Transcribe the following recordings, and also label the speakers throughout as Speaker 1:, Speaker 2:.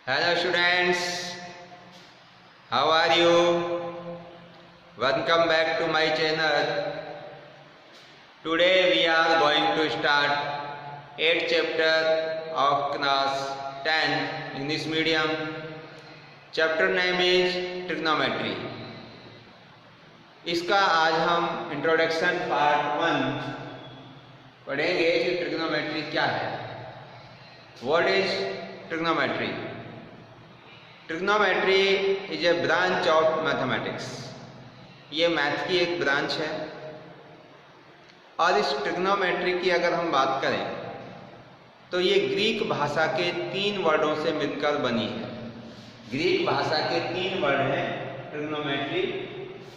Speaker 1: Hello students, how are you? Welcome back to my channel. Today we are going to start 8th chapter of class 10 English medium. Chapter name is trigonometry. इसका आज हम introduction part 1 पढ़ेंगे कि trigonometry क्या है. What is trigonometry? Trigonometry is a branch of mathematics. ये math की एक ब्रांच है और इस ट्रिग्नोमेट्री की अगर हम बात करें तो ये ग्रीक भाषा के 3 वर्डों से मिलकर बनी है. ग्रीक भाषा के 3 वर्ड हैं ट्रिग्नोमेट्री.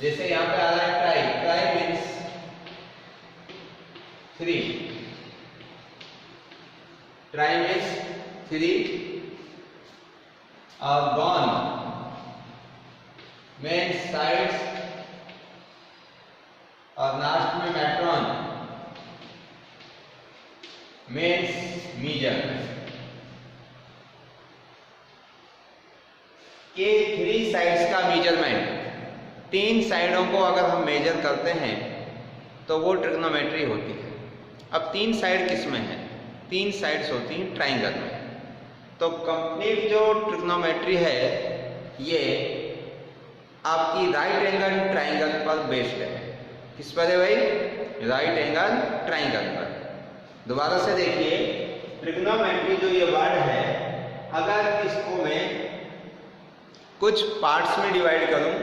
Speaker 1: जैसे यहाँ पे आ रहा है try. Try means 3. Try means 3 और गॉन मीन्स साइड्स और लास्ट में मैट्रॉन मीन्स मीजर. के 3 साइड्स का मेजरमेंट, 3 साइडों को अगर हम मेजर करते हैं तो वो ट्रिग्नोमेट्री होती है. अब 3 साइड किस में है? 3 साइड्स होती हैं ट्राइंगल में. तो कंप्लीट जो ट्रिग्नोमेट्री है ये आपकी राइट एंगल ट्राइंगल पर बेस्ड है. किस पर है भाई? राइट एंगल ट्राइंगल पर. दोबारा से देखिए, ट्रिग्नोमेट्री जो ये वर्ड है, अगर इसको मैं कुछ पार्ट्स में डिवाइड करूं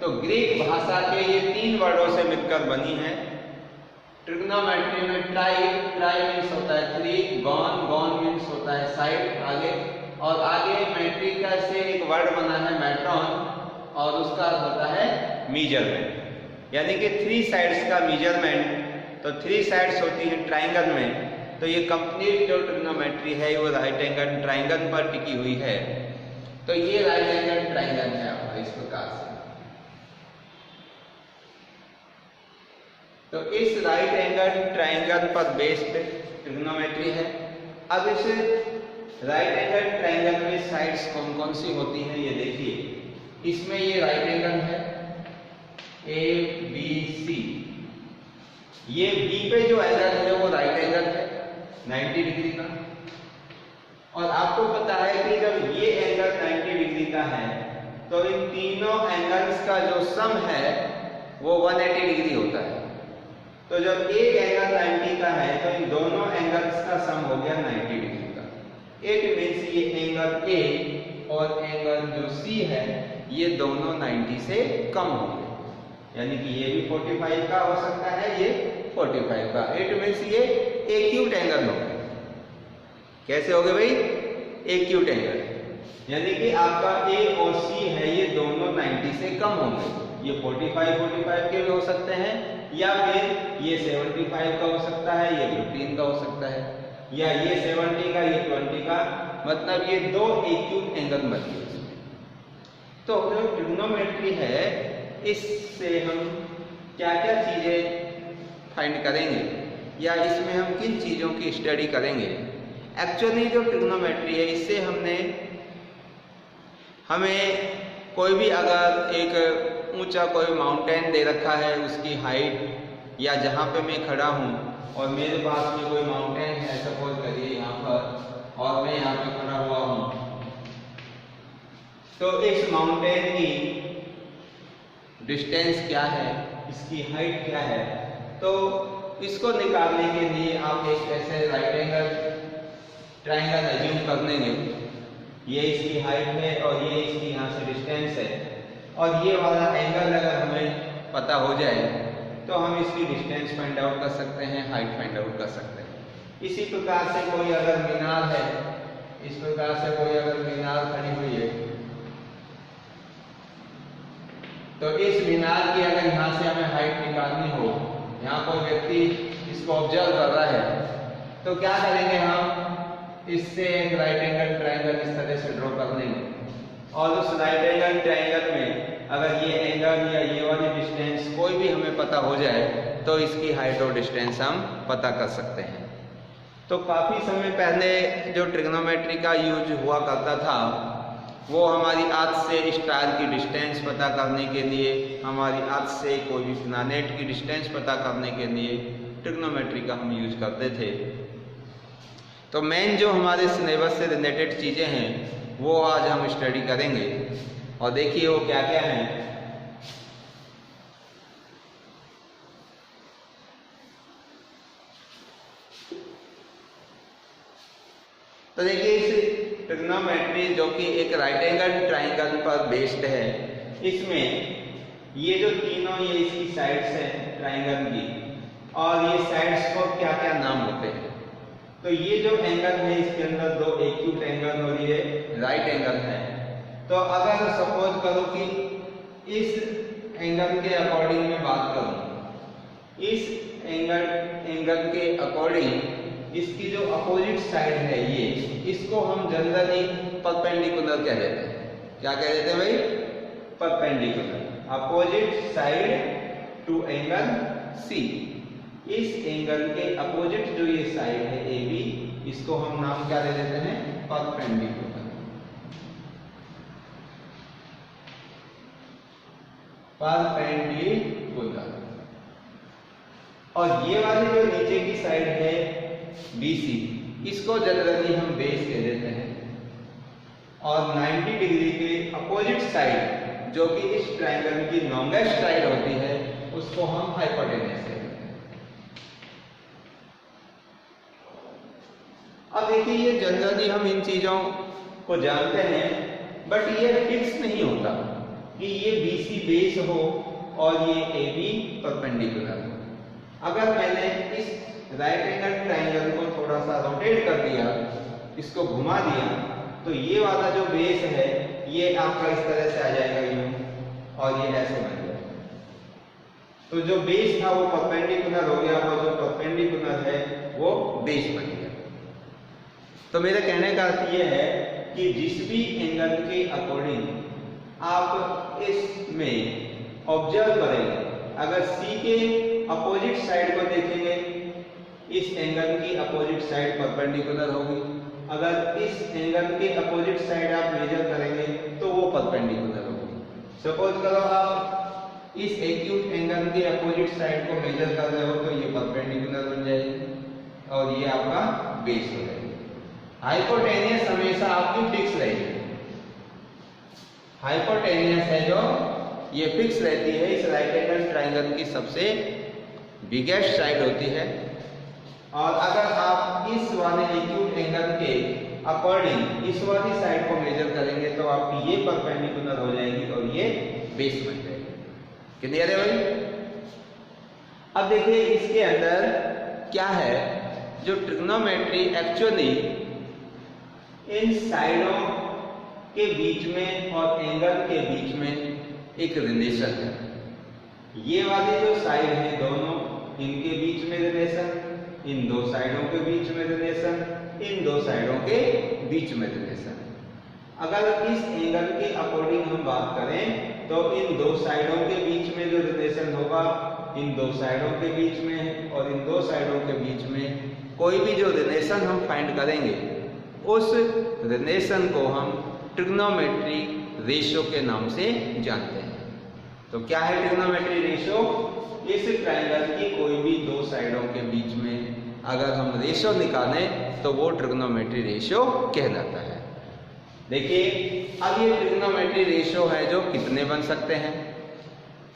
Speaker 1: तो ग्रीक भाषा के ये 3 वर्डों से मिलकर बनी है. ट्रिग्नोमेट्री में ट्राई मीन्स होता है 3, गॉन मीन्स होता है साइड आगे, और आगे मेट्रिक से एक वर्ड बना है मैट्रॉन और उसका होता है मीजरमेंट. यानी कि 3 साइड्स का मीजरमेंट. तो 3 साइड्स होती है ट्राइंगल में. तो ये कंप्लीट जो ट्रिग्नोमेट्री है वो राइट एंगल ट्राइंगल पर टिकी हुई है. तो ये राइट एंगल ट्राइंगल है आपका इस प्रकार से. तो इस राइट एंगल ट्राइंगल पर बेस्ड ट्रिग्नोमेट्री है. अब इस राइट एंगल ट्राइंगल में साइड्स कौन कौन सी होती हैं ये देखिए. इसमें ये राइट एंगल है ABC. ये B पे जो एंगल है वो राइट एंगल है 90 डिग्री का. और आपको पता है कि जब ये एंगल 90 डिग्री का है तो इन तीनों एंगल्स का जो सम है वो 180 डिग्री होता है. तो जब एक एंगल 90 का है तो इन दोनों एंगल्स का सम हो गया 90 डिग्री का. इट मींस ये एंगल A और एंगल जो C है ये दोनों 90 से कम होंगे. यानी कि ये भी 45 का हो सकता है, ये 45 का. इट मींस ये एक्यूट एंगल होगा. कैसे हो गए भाई? Acute angle. यानी कि आपका A और C है ये दोनों 90 से कम होंगे. ये 45 के भी हो सकते हैं, या फिर ये 75 का हो सकता है, ये 15 का हो सकता है, या ये 70 का, ये 20 का. मतलब ये 2 एक्यूट एंगल बन गए. तो जो ट्रिग्नोमेट्री है इससे हम क्या क्या चीजें फाइंड करेंगे या इसमें हम किन चीजों की स्टडी करेंगे. एक्चुअली जो ट्रिग्नोमेट्री है इससे हमें कोई भी अगर एक ऊंचा कोई माउंटेन दे रखा है, उसकी हाइट, या जहाँ पे मैं खड़ा हूँ और मेरे पास में कोई माउंटेन है सपोज करिए यहाँ पर, और मैं यहाँ पे खड़ा हुआ हूँ, तो इस माउंटेन की डिस्टेंस क्या है, इसकी हाइट क्या है, तो इसको निकालने के लिए आप एक ऐसे राइट एंगल ट्राइंगल अज्यूम कर लेंगे. ये इसकी हाइट है और ये इसकी यहाँ से डिस्टेंस है, और ये वाला एंगल अगर हमें पता हो जाए तो हम इसकी डिस्टेंस फाइंड आउट कर सकते हैं, हाइट फाइंड आउट कर सकते हैं. इसी प्रकार से कोई अगर मीनार है, इस प्रकार से कोई अगर मीनार खड़ी हुई है, तो इस मीनार की अगर यहाँ से हमें हाइट निकालनी हो, यहाँ कोई व्यक्ति इसको ऑब्जर्व कर रहा है, तो क्या करेंगे हम? इससे एक राइट एंगल ट्राइंगल इस तरह से ड्रॉ कर लेंगे, और उस राइट एंगल ट्राइंगल में अगर ये एंगल या ये वाली डिस्टेंस कोई भी हमें पता हो जाए तो इसकी हाइट और डिस्टेंस हम पता कर सकते हैं. तो काफ़ी समय पहले जो ट्रिग्नोमेट्री का यूज हुआ करता था वो हमारी अर्थ से स्टार की डिस्टेंस पता करने के लिए, हमारी अर्थ से कोई भी प्लैनेट की डिस्टेंस पता करने के लिए ट्रिग्नोमेट्री का हम यूज करते थे। तो मेन जो हमारे सिलेबस से रिलेटेड चीज़ें हैं वो आज हम स्टडी करेंगे, और देखिए वो क्या क्या हैं। तो देखिए इस ट्रिग्नोमेट्री जो कि एक राइट एंगल ट्राइंगल पर बेस्ड है, इसमें ये जो तीनों ये इसकी साइड्स हैं ट्राइंगल की, और ये साइड्स को क्या क्या नाम होते हैं। तो ये जो एंगल है इसके अंदर दो एक्यूट एंगल और ये राइट एंगल है। तो अगर सपोज करो कि इस एंगल के अकॉर्डिंग मैं बात करूं, इस एंगल के अकॉर्डिंग इसकी जो अपोजिट साइड है ये, इसको हम जनरली परपेंडिकुलर कह देते हैं। क्या कह देते हैं भाई? Perpendicular, opposite side to angle C. इस एंगल के अपोजिट जो ये साइड है ए बी, इसको हम नाम क्या दे देते हैं? परपेंडिकुलर। परपेंडिकुलर। और ये वाली जो नीचे की साइड है BC, इसको जनरली हम बेस कह देते हैं। और 90 डिग्री के अपोजिट साइड जो कि इस ट्रायंगल की लॉन्गेस्ट साइड होती है, उसको हम हाइपोटेन्यूज कहते हैं। अब देखिए ये जनरली हम इन चीजों को जानते हैं, बट ये फिक्स नहीं होता कि ये BC बेस हो और ये AB परपेंडिकुलर हो। अगर मैंने इस राइट एंगल ट्राइंगल को थोड़ा सा रोटेट कर दिया, इसको घुमा दिया, तो ये वाला जो बेस है ये आपका इस तरह से आ जाएगा यूं, और ये ऐसे बन जाएगा। तो जो बेस था वो परपेंडिकुलर हो गया, और जो परपेंडिकुलर है वो बेस बन गया। तो मेरे कहने का अर्थ ये है कि जिस भी एंगल के अकॉर्डिंग आप इसमें ऑब्जर्व करेंगे, अगर C के अपोजिट साइड को देखेंगे, इस एंगल की अपोजिट साइड परपेंडिकुलर होगी। अगर इस एंगल के अपोजिट साइड आप मेजर करेंगे तो वो परपेंडिकुलर होगी। सपोज करो आप इस एक्यूट एंगल के अपोजिट साइड को मेजर कर रहे हो, तो ये परपेंडिकुलर बन जाएगी और ये आपका बेस हो जाएगी। हाइपोटेनियस हमेशा आपकी फिक्स रहेगी। हाइपोटेनियस है जो ये फिक्स रहती है, इस राइट एंगल ट्राइंगल की सबसे बिगेस्ट साइड होती है। और अगर आप इस वाले एक्यूट एंगल के अकॉर्डिंग इस वाली साइड को मेजर करेंगे तो आपकी ये परपेंडिकुलर हो जाएगी और ये बेस बन जाएगी। क्लियर है भाई? अब देखिए इसके अंदर क्या है, जो ट्रिग्नोमेट्री एक्चुअली इन साइडों के बीच में और एंगल के बीच में एक रिलेशन है। ये वाली जो साइड है दोनों, इनके बीच में रिलेशन, इन दो साइडों के बीच में रिलेशन, इन दो साइडों के बीच में रिलेशन। अगर इस एंगल के अकॉर्डिंग हम बात करें तो इन दो साइडों के बीच में जो रिलेशन होगा, इन दो साइडों के बीच में और इन दो साइडों के बीच में कोई भी जो रिलेशन हम फाइंड करेंगे, उस रिलेशन को हम ट्रिग्नोमेट्री रेशियो के नाम से जानते हैं। तो क्या है ट्रिग्नोमेट्री रेशियो? इस ट्रायंगल की कोई भी दो साइडों के बीच में अगर हम रेशियो निकालें तो वो ट्रिग्नोमेट्री रेशियो कहलाता है। देखिए अब ये ट्रिग्नोमेट्री रेशियो है जो कितने बन सकते हैं।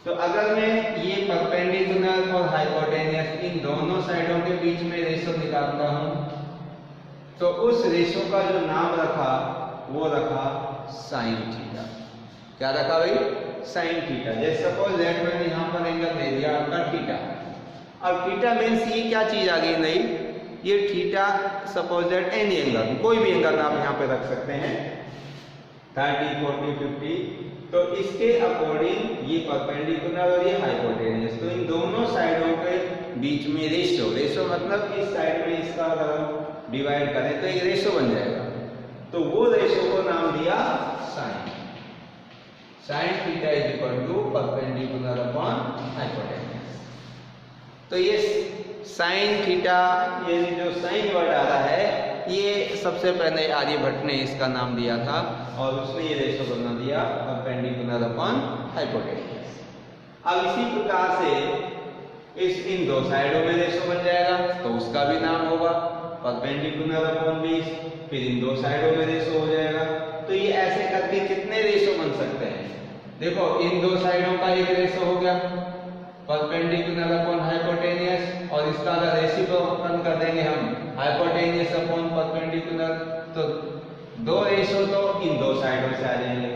Speaker 1: तो अगर मैं ये परपेंडिकुलर और हाइपोटेनियस इन दोनों साइडों के बीच में रेशियो निकालता हूं, तो उस रेशियो का जो नाम रखा वो रखा साइन थीटा। क्या रखा भाई? Sine theta. जैसे सपोज दैट मैंने यहाँ पर एंगल ले लिया आपका थीटा। अब थीटा मीन्स ये क्या चीज आ गई? नहीं, ये theta suppose that any angle, कोई भी एंगल आप यहाँ पे रख सकते हैं, 30, 40, 50। तो इसके अकॉर्डिंग ये परपेंडिकुलर और ये हाइपोटेनियस, तो इन दोनों साइडों के बीच में रेशियो, रेशियो मतलब इस साइड में इसका अगर हम डिवाइड करें तो एक रेशियो बन जाएगा। तो वो रेशियो को नाम दिया sine. Sine theta is equal to perpendicular upon hypotenuse. तो ये साइन थीटा, ये जो साइन वर्ड आ रहा है, ये सबसे पहले आर्यभट्ट ने इसका नाम दिया था और उसने ये रेशो बना दिया परपेंडिकुलर अपॉन हाइपोटेन्यूज। अब इसी प्रकार से इन दो साइडों में रेशो बन जाएगा तो उसका भी नाम होगा परपेंडिकुलर अपॉन बेस, फिर इन दो साइडों में रेशो हो जाएगा। तो ये ऐसे करके कितने रेशो बन सकते हैं? देखो इन दो साइडों का एक रेशो हो गया परपेंडिकुलर अपॉन हाइपोटेनियस, और इसका अगर रेसिप्रोकल कर देंगे हम हाइपोटेनियस अपॉन परपेंडिकुलर, तो दो रेशो तो इन दो साइडों से आ जाएंगे,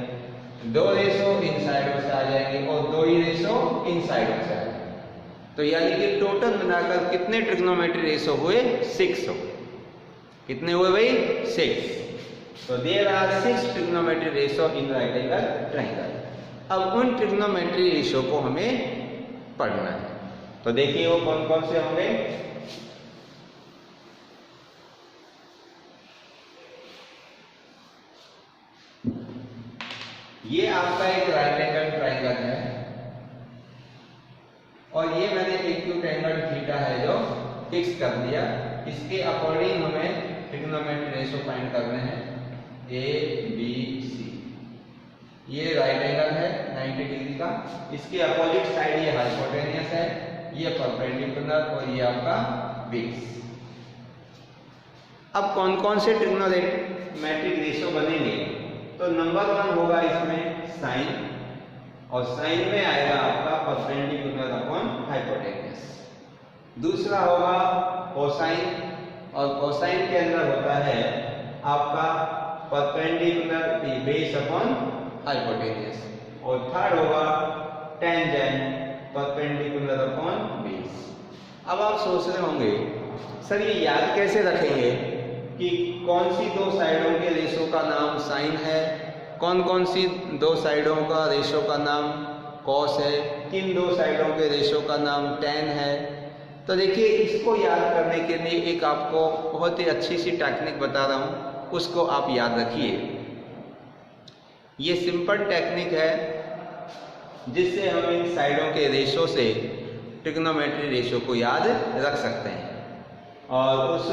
Speaker 1: दो रेशो इन साइडों से आ जाएंगे और दो ही रेशो इन साइडों से आ जाएंगे। तो यानी कि टोटल मिलाकर कितने ट्रिग्नोमेट्री रेशो हुए? 6 हो। कितने हुए भाई? 6। तो there are 6 trigonometry ratio in right angle triangle. अब उन ट्रिग्नोमेट्री रेशो को हमें पढ़ना है। तो देखिए वो कौन कौन से होंगे। ये आपका एक राइट एंगल ट्रायंगल है और ये मैंने एक्यूट एंगल थीटा है जो फिक्स कर दिया। इसके अकॉर्डिंग हमें ट्रिग्नोमेट्री रेशो फाइंड करने हैं ABC। ये राइट एंगल है 90 डिग्री का, इसके अपोजिट साइड ये हाइपोटेनियस है, ये परपेंडिकुलर और ये आपका बेस। अब कौन कौन से ट्रिग्नोमेट्रिक रेशो बनेंगे? तो नंबर 1 होगा इसमें साइन, और साइन में आएगा आपका परपेंडिकुलर अपॉन हाइपोटेनियस। दूसरा होगा कोसाइन, और कोसाइन के अंदर होता है आपका परपेंडिकुलर बेस अपॉन हाइपोटेनियस। और थर्ड होगा टेंजेंट परपेंडिकुलर अपॉन बेस। अब आप सोच रहे होंगे सर ये याद कैसे रखेंगे कि कौन सी दो साइडों के रेशो का नाम साइन है, कौन कौन सी दो साइडों का रेशो का नाम कॉस है, किन दो साइडों के रेशो का नाम टेन है। तो देखिए इसको याद करने के लिए एक आपको बहुत ही अच्छी सी टेक्निक बता रहा हूँ, उसको आप याद रखिए। ये सिंपल टेक्निक है जिससे हम इन साइडों के रेशो से ट्रिग्नोमेट्री रेशो को याद रख सकते हैं, और उस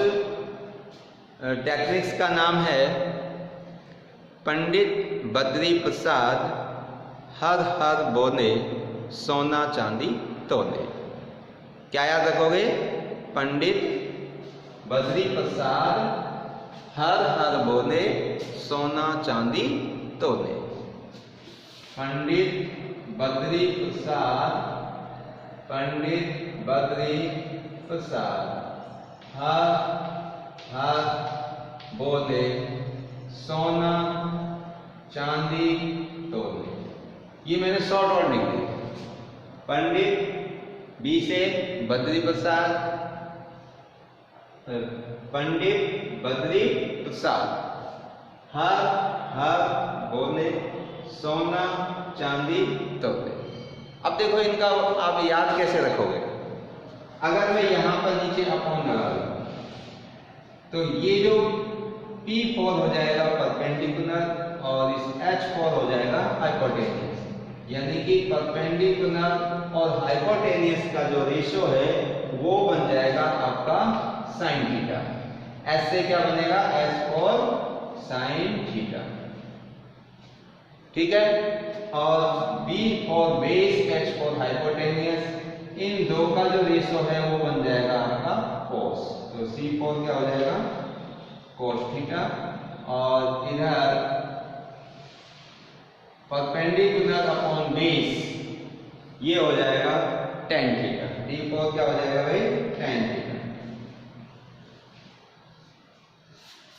Speaker 1: टेक्निक्स का नाम है पंडित बद्री प्रसाद हर हर बोने सोना चांदी तोने। क्या याद रखोगे? पंडित बद्री प्रसाद हर हर बोने सोना चांदी तोने। पंडित बद्री प्रसाद, पंडित बद्री प्रसाद हर हर बोले सोना चांदी तोले। ये मैंने शॉर्ट वर्ड लिख दिया। पंडित बी से बद्री प्रसाद, पंडित बद्री प्रसाद हर हर बोले सोना चांदी तोले। अब देखो इनका आप याद कैसे रखोगे? अगर मैं यहां पर नीचे अपॉन लगा दूं तो ये जो P4 हो जाएगा परपेंडिकुलर और इस H4 हो जाएगा हाइपोटेनियस, यानी कि परपेंडिकुलर और हाइपोटेनियस का जो रेशो है वो बन जाएगा आपका साइन थीटा। S से क्या बनेगा? S4 sine theta. ठीक है। और B4 बेस, H4 हाइपोटेनियस, इन दो का जो रेशो है वो बन जाएगा आपका कोस। तो C4 क्या हो जाएगा? Cos theta. और इधर परपेंडिकुलर अपॉन बेस ये हो जाएगा टेन थीटा। D4 क्या हो जाएगा भाई? Tan theta.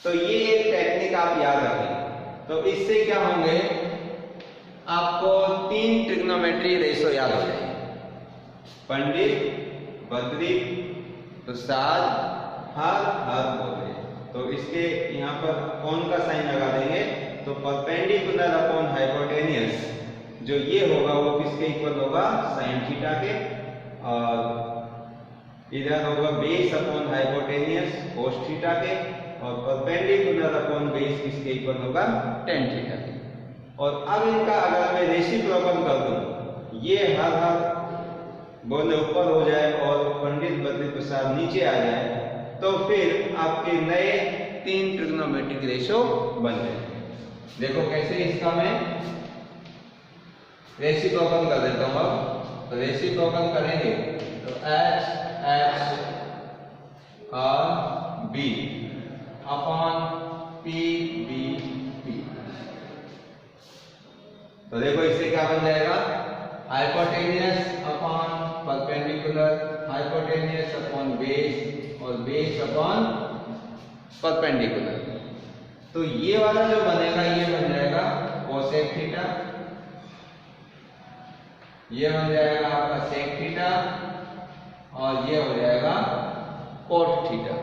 Speaker 1: तो ये एक टेक्निक आप याद रखें। तो इससे क्या होंगे, आपको 3 ट्रिग्नोमेट्री रेशो याद हो जाएंगे। पंडित बद्री प्रसाद हर हर बोले। तो इसके यहाँ पर कौन का साइन लगा देंगे? तो परपेंडिकुलर अपॉन हाइपोटेनियस जो ये होगा वो किसके इक्वल होगा? साइन थीटा के। और इधर होगा base upon hypotenuse cos theta के, और परपेंडिकुलर अपॉन बेस किसके इक्वल होगा? टेन थीटा के। और अब इनका अगर मैं रेसिप्रोकल कर दूं, ये हर हर बोले ऊपर हो जाए और पंडित बद्री प्रसाद नीचे आ जाए, तो फिर आपके नए तीन ट्रिग्नोमेट्रिक रेशो बन गए। देखो कैसे, इसका मैं रेसिप्रोकल कर देता हूँ। अब रेसिप्रोकल करेंगे तो H और B upon P B P। तो देखो इससे क्या बन जाएगा, hypotenuse upon perpendicular, hypotenuse upon base और बेस अपॉन परपेंडिकुलर। तो ये वाला जो बनेगा ये बन जाएगा कोसेक थीटा, ये बन जाएगा आपका सेक थीटा और ये हो जाएगा कोट थीटा।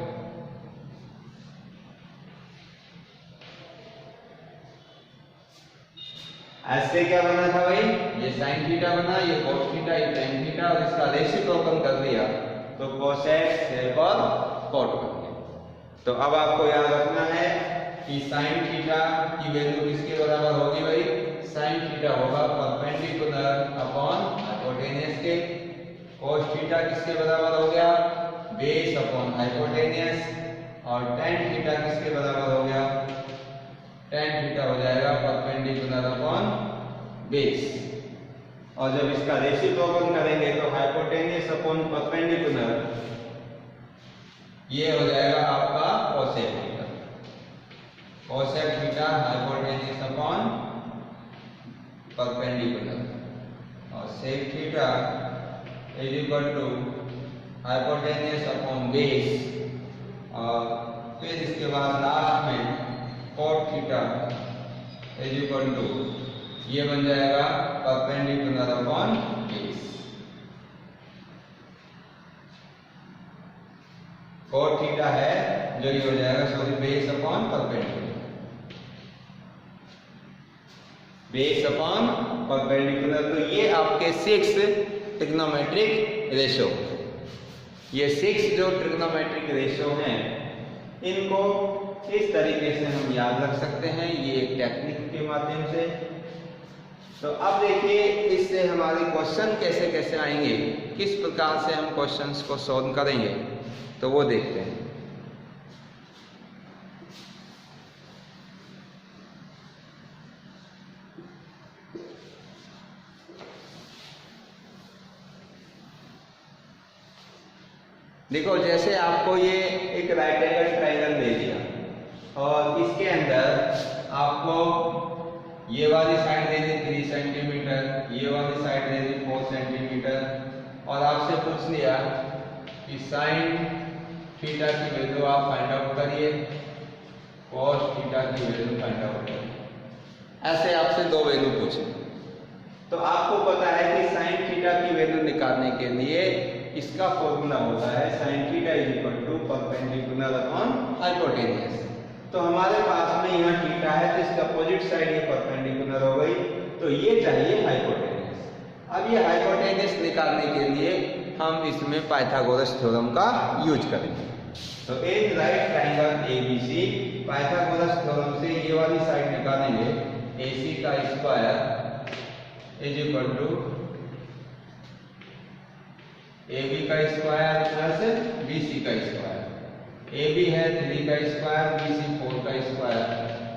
Speaker 1: ऐसे क्या बना था भाई, ये साइन थीटा बना, ये कोस थीटा, ये टेन थीटा और इसका रेसिप्रोकल कर दिया तो कोसेक सेक और कोट बन गया। तो अब आपको याद रखना है कि साइन थीटा की वैल्यू किसके बराबर होगी भाई, साइन थीटा होगा परपेंडिकुलर अपॉन हाइपोटेनियस के, कोस थीटा किसके बराबर हो गया, बेस अपॉन हाइपोटेनियस और टेन थीटा किसके बराबर हो गया, टेन थीटा हो जाएगा परपेंडिकुलर अपॉन बेस। और जब इसका रेसिप्रोकल करेंगे तो हाइपोटेनियस अपॉन परपेंडिकुलर ये हो जाएगा आपका cosec theta, cosec theta hypotenuse upon perpendicular और sec theta is equal to hypotenuse upon base और फिर इसके बाद लास्ट में cot theta is equal to ये बन जाएगा perpendicular upon base. Cot theta है जो ये हो जाएगा sorry base upon perpendicular, base upon perpendicular. तो ये आपके 6 ट्रिग्नोमेट्रिक रेशो, ये 6 जो ट्रिग्नोमेट्रिक रेशो हैं इनको इस तरीके से हम याद रख सकते हैं, ये एक टेक्निक के माध्यम से। तो अब देखिए इससे हमारे क्वेश्चन कैसे कैसे आएंगे, किस प्रकार से हम क्वेश्चंस को सॉल्व करेंगे, तो वो देखते हैं। देखो जैसे आपको ये एक राइट एंगल ट्रायंगल दे दिया और इसके अंदर आपको ये वाली साइड दे दी 3 सेंटीमीटर, ये वाली साइड दे दी 4 सेंटीमीटर और आपसे पूछ लिया कि साइन थीटा की वैल्यू आप फाइंड आउट करिए, कॉस थीटा की वैल्यू फाइंड आउट करिए। ऐसे आपसे 2 वैल्यू पूछे तो आपको पता है कि साइन थीटा की वैल्यू निकालने के लिए इसका फॉर्मूला होता है sine theta is equal to perpendicular upon hypotenuse. तो हमारे पास में यहाँ थीटा है तो इसका अपोजिट साइड ये परपेंडिकुलर हो गई, तो ये चाहिए हाइपोटेनियस। अब ये हाइपोटेनियस निकालने के लिए हम इसमें पाइथागोरस थ्योरम का यूज करेंगे। तो in right triangle ABC Pythagoras theorem से ये वाली साइड निकालेंगे, AC का square is equal to AB का स्क्वायर प्लस BC का स्क्वायर। AB है 3 का स्क्वायर, BC 4 का स्क्वायर,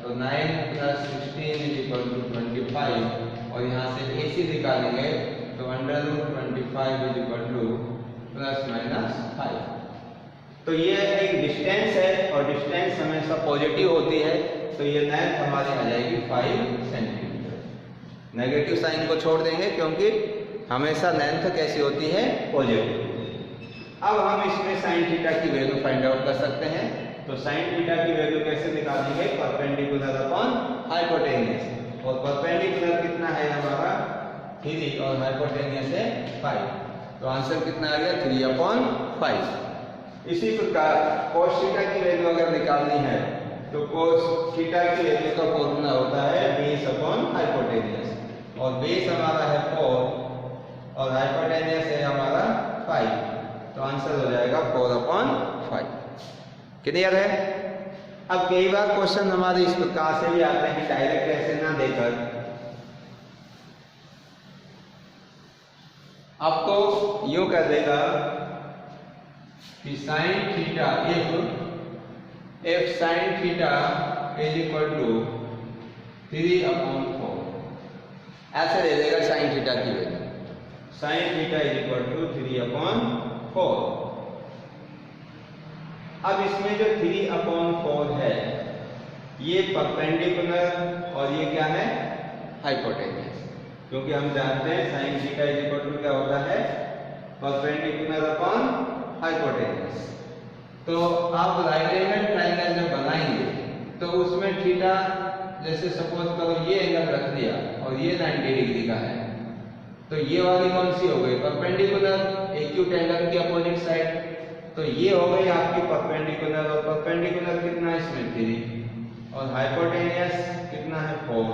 Speaker 1: तो 9 + 16 इज इक्वल टू 25 और यहाँ से AC निकालेंगे तो √25 इज इक्वल टू ±5। तो ये एक डिस्टेंस है और डिस्टेंस हमेशा पॉजिटिव होती है, तो ये लेंथ हमारी आ जाएगी 5 सेंटीमीटर। नेगेटिव साइन को छोड़ देंगे क्योंकि हमेशा लेंथ कैसी होती है, पॉजिटिव। अब हम इसमें साइन थीटा की वैल्यू फाइंड आउट कर सकते हैं। तो साइन थीटा की वैल्यू कैसे निकालेंगे, परपेंडिकुलर अपॉन हाइपोटेनियस, और परपेंडिकुलर कितना है हमारा 3 और हाइपोटेनियस है 5, तो आंसर कितना आ गया 3/5। इसी प्रकार cos थीटा की वैल्यू अगर निकालनी है तो cos थीटा की वैल्यू का फॉर्मूला होता है बेस अपॉन हाइपोटेनियस, और बेस हमारा है 4 और हाइपोटेनियस है हमारा 5, तो आंसर हो जाएगा 4/5। क्लियर है। अब कई बार क्वेश्चन हमारे इस प्रकार से भी आते हैं, डायरेक्ट ऐसे ना देकर आपको यूं कर देगा कि sine theta if F sine theta is equal to 3/4 ऐसे दे देगा साइन थीटा की value. Sine theta is equal to 3/4। अब इसमें जो 3/4 है ये परपेंडिकुलर और ये क्या है, हाइपोटेन्यूस, क्योंकि हम जानते हैं sine theta is equal to क्या होता है, परपेंडिकुलर अपॉन हाइपोटेन्यूस। तो आप राइट एंगल ट्रायंगल जब बनाएंगे तो उसमें थीटा, जैसे सपोज करो ये एंगल रख दिया और ये 90 डिग्री का है, तो ये वाली कौन सी हो गई, परपेंडिकुलर, एक्यूट एंगल की अपोजिट साइड। तो ये हो गई आपकी परपेंडिकुलर, और परपेंडिकुलर कितना है इसमें 3 और हाइपोटेनियस कितना है 4।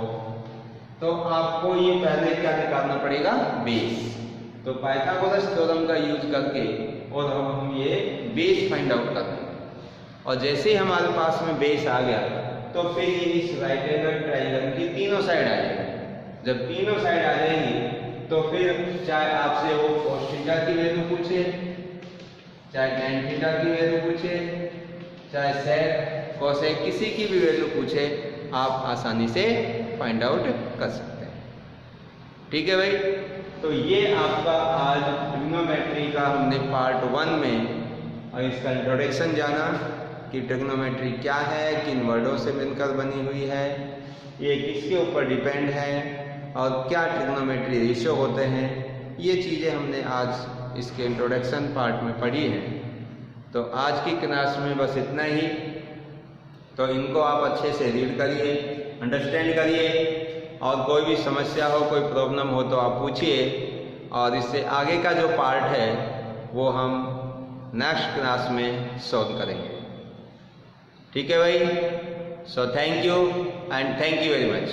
Speaker 1: तो आपको ये पहले क्या निकालना पड़ेगा, बेस। तो पाइथागोरस थ्योरम का यूज करके और हम ये बेस फाइंड आउट करते हैं, और जैसे ही हमारे पास में बेस आ गया तो फिर ये इस राइट एंगल ट्रायंगल की तीनों साइड आ जाएगी। जब तीनों साइड आ जाएंगी तो फिर चाहे आपसे वो cos थीटा की वैल्यू पूछे, चाहे tan थीटा की वैल्यू पूछे, चाहे sec cosec किसी की भी वैल्यू पूछे, आप आसानी से फाइंड आउट कर सकते हैं। ठीक है भाई, तो ये आपका आज ट्रिग्नोमेट्री का हमने पार्ट 1 में और इसका इंट्रोडक्शन जाना कि ट्रिग्नोमेट्री क्या है, किन वर्डों से मिलकर बनी हुई है, ये किसके ऊपर डिपेंड है और क्या ट्रिग्नोमेट्री रेशियो होते हैं, ये चीज़ें हमने आज इसके इंट्रोडक्शन पार्ट में पढ़ी हैं। तो आज की क्लास में बस इतना ही। तो इनको आप अच्छे से रीड करिए, अंडरस्टैंड करिए, और कोई भी समस्या हो, कोई प्रॉब्लम हो तो आप पूछिए, और इससे आगे का जो पार्ट है वो हम नेक्स्ट क्लास में सॉल्व करेंगे। ठीक है भाई, so thank you and thank you very much.